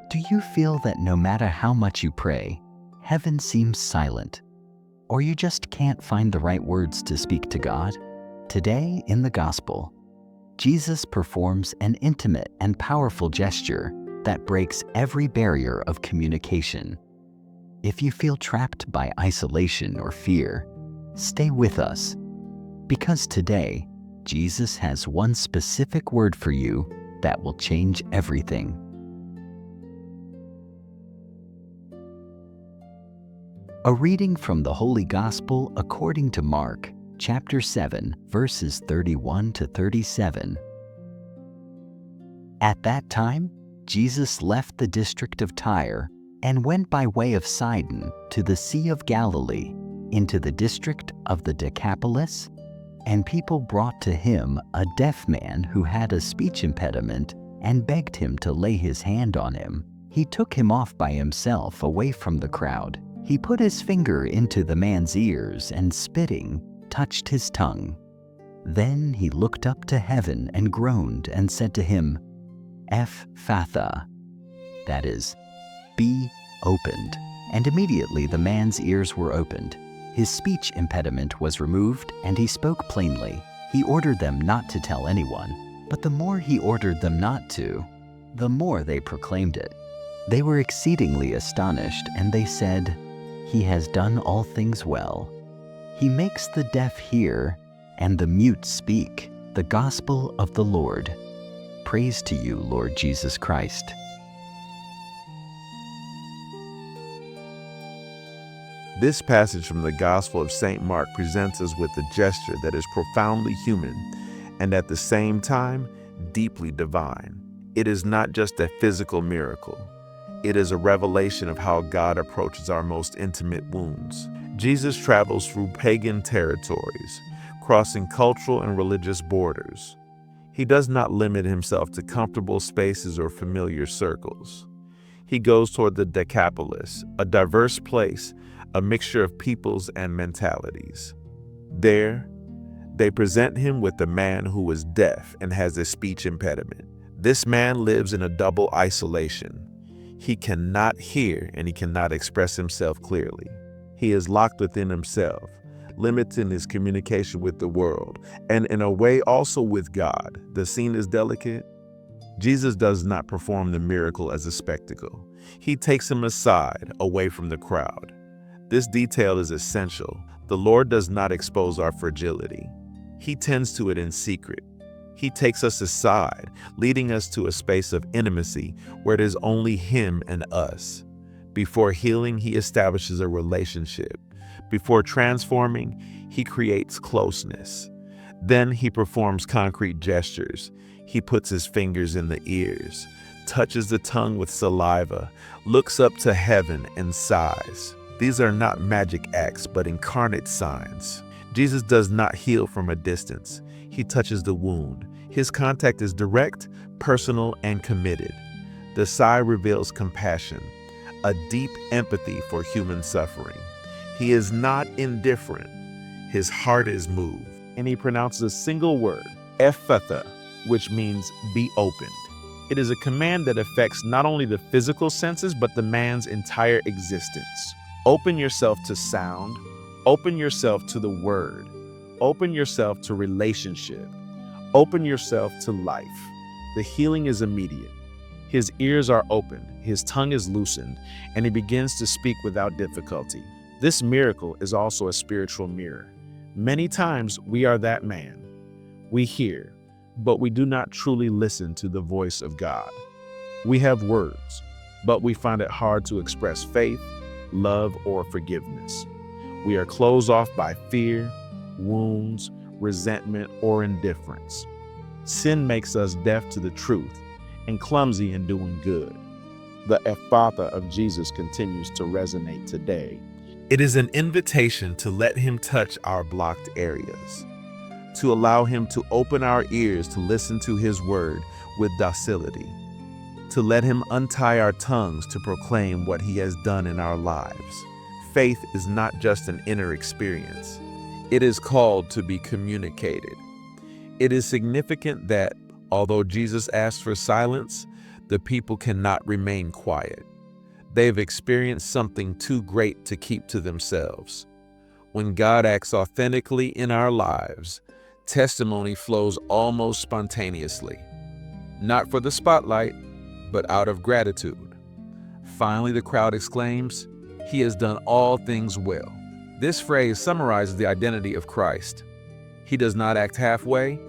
Do you feel that no matter how much you pray, heaven seems silent, or you just can't find the right words to speak to God? Today in the Gospel, Jesus performs an intimate and powerful gesture that breaks every barrier of communication. If you feel trapped by isolation or fear, stay with us, because today, Jesus has one specific word for you that will change everything. A reading from the Holy Gospel according to Mark, chapter 7, verses 31 to 37. At that time, Jesus left the district of Tyre and went by way of Sidon to the Sea of Galilee, into the district of the Decapolis, and people brought to him a deaf man who had a speech impediment and begged him to lay his hand on him. He took him off by himself away from the crowd. He put his finger into the man's ears and, spitting, touched his tongue. Then he looked up to heaven and groaned and said to him, "Ephphatha," that is, "be opened." And immediately the man's ears were opened. His speech impediment was removed, and he spoke plainly. He ordered them not to tell anyone, but the more he ordered them not to, the more they proclaimed it. They were exceedingly astonished, and they said, "He has done all things well. He makes the deaf hear and the mute speak, the gospel of the Lord. Praise to you, Lord Jesus Christ." This passage from the Gospel of St. Mark presents us with a gesture that is profoundly human and at the same time deeply divine. It is not just a physical miracle. It is a revelation of how God approaches our most intimate wounds. Jesus travels through pagan territories, crossing cultural and religious borders. He does not limit himself to comfortable spaces or familiar circles. He goes toward the Decapolis, a diverse place, a mixture of peoples and mentalities. There, they present him with a man who is deaf and has a speech impediment. This man lives in a double isolation. He cannot hear and he cannot express himself clearly. He is locked within himself, limiting his communication with the world, and in a way also with God. The scene is delicate. Jesus does not perform the miracle as a spectacle. He takes him aside, away from the crowd. This detail is essential. The Lord does not expose our fragility. He tends to it in secret. He takes us aside, leading us to a space of intimacy where it is only him and us. Before healing, he establishes a relationship. Before transforming, he creates closeness. Then he performs concrete gestures. He puts his fingers in the ears, touches the tongue with saliva, looks up to heaven and sighs. These are not magic acts, but incarnate signs. Jesus does not heal from a distance. He touches the wound. His contact is direct, personal, and committed. The sigh reveals compassion, a deep empathy for human suffering. He is not indifferent. His heart is moved, and he pronounces a single word, Ephphatha, which means be opened. It is a command that affects not only the physical senses, but the man's entire existence. Open yourself to sound. Open yourself to the word. Open yourself to relationship. Open yourself to life. The healing is immediate. His ears are opened, his tongue is loosened, and he begins to speak without difficulty. This miracle is also a spiritual mirror. Many times we are that man. We hear, but we do not truly listen to the voice of God. We have words, but we find it hard to express faith, love, or forgiveness. We are closed off by fear, wounds, resentment, or indifference. Sin makes us deaf to the truth and clumsy in doing good. The Ephphatha of Jesus continues to resonate today. It is an invitation to let him touch our blocked areas, to allow him to open our ears to listen to his word with docility, to let him untie our tongues to proclaim what he has done in our lives. Faith is not just an inner experience. It is called to be communicated. It is significant that, although Jesus asked for silence, The people cannot remain quiet. They've experienced something too great to keep to themselves. When God acts authentically in our lives, testimony flows almost spontaneously. Not for the spotlight, but out of gratitude. Finally, the crowd exclaims, "He has done all things well." This phrase summarizes the identity of Christ. He does not act halfway,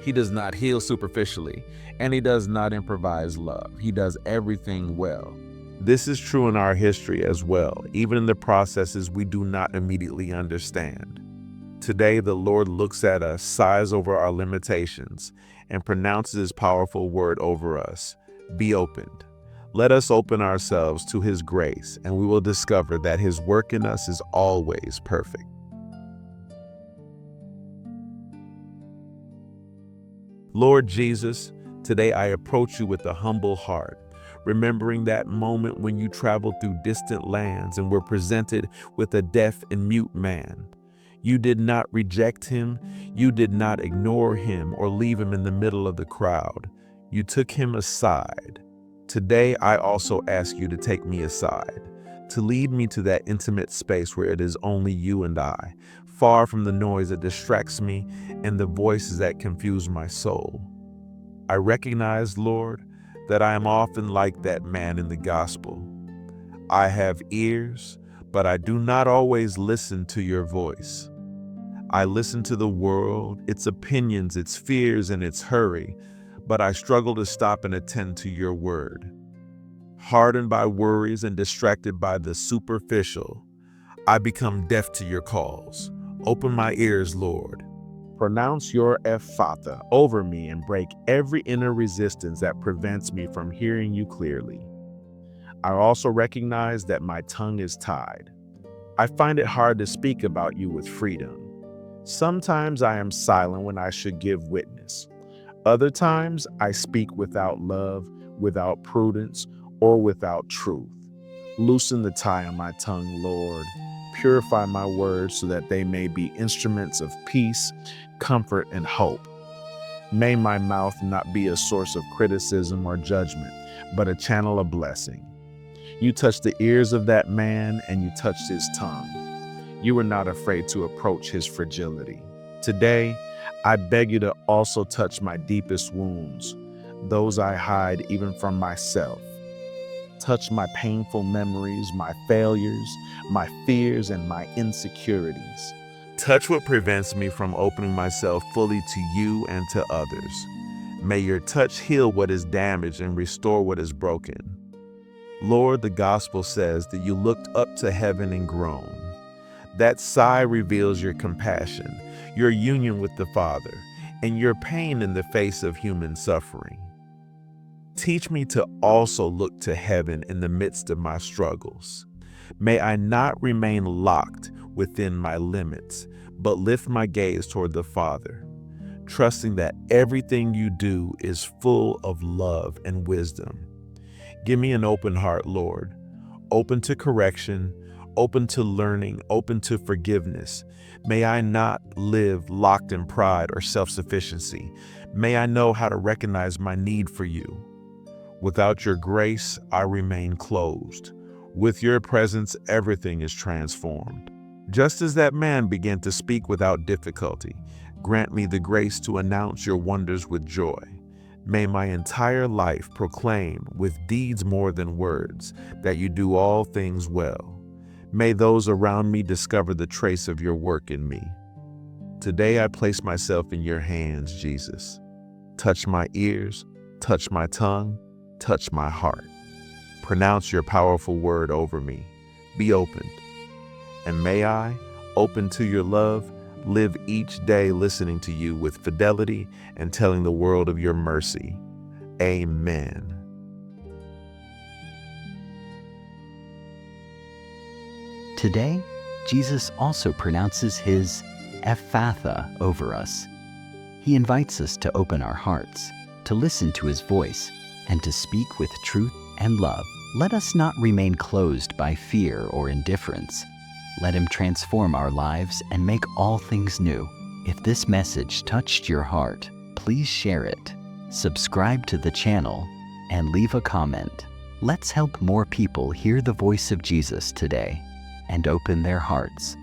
he does not heal superficially, and he does not improvise love. He does everything well. This is true in our history as well, even in the processes we do not immediately understand. Today, the Lord looks at us, sighs over our limitations, and pronounces his powerful word over us. Be opened. Let us open ourselves to his grace, and we will discover that his work in us is always perfect. Lord Jesus, today I approach you with a humble heart, remembering that moment when you traveled through distant lands and were presented with a deaf and mute man. You did not reject him, you did not ignore him or leave him in the middle of the crowd. You took him aside. Today, I also ask you to take me aside, to lead me to that intimate space where it is only you and I, far from the noise that distracts me and the voices that confuse my soul. I recognize, Lord, that I am often like that man in the gospel. I have ears, but I do not always listen to your voice. I listen to the world, its opinions, its fears, and its hurry, but I struggle to stop and attend to your word. Hardened by worries and distracted by the superficial, I become deaf to your calls. Open my ears, Lord. Pronounce your Ephphatha over me and break every inner resistance that prevents me from hearing you clearly. I also recognize that my tongue is tied. I find it hard to speak about you with freedom. Sometimes I am silent when I should give witness. Other times I speak without love, without prudence, or without truth. Loosen the tie on my tongue, Lord. Purify my words so that they may be instruments of peace, comfort, and hope. May my mouth not be a source of criticism or judgment, but a channel of blessing. You touched the ears of that man and you touched his tongue. You were not afraid to approach his fragility. Today, I beg you to also touch my deepest wounds, those I hide even from myself. Touch my painful memories, my failures, my fears, and my insecurities. Touch what prevents me from opening myself fully to you and to others. May your touch heal what is damaged and restore what is broken. Lord, the gospel says that you looked up to heaven and groaned. That sigh reveals your compassion, your union with the Father, and your pain in the face of human suffering. Teach me to also look to heaven in the midst of my struggles. May I not remain locked within my limits, but lift my gaze toward the Father, trusting that everything you do is full of love and wisdom. Give me an open heart, Lord, open to correction, open to learning, open to forgiveness. May I not live locked in pride or self-sufficiency. May I know how to recognize my need for you. Without your grace, I remain closed. With your presence, everything is transformed. Just as that man began to speak without difficulty, grant me the grace to announce your wonders with joy. May my entire life proclaim, with deeds more than words, that you do all things well. May those around me discover the trace of your work in me. Today I place myself in your hands, Jesus. Touch my ears, touch my tongue, touch my heart. Pronounce your powerful word over me. Be opened. And may I, open to your love, live each day listening to you with fidelity and telling the world of your mercy. Amen. Today, Jesus also pronounces his Ephphatha over us. He invites us to open our hearts, to listen to his voice, and to speak with truth and love. Let us not remain closed by fear or indifference. Let him transform our lives and make all things new. If this message touched your heart, please share it, subscribe to the channel, and leave a comment. Let's help more people hear the voice of Jesus today and open their hearts.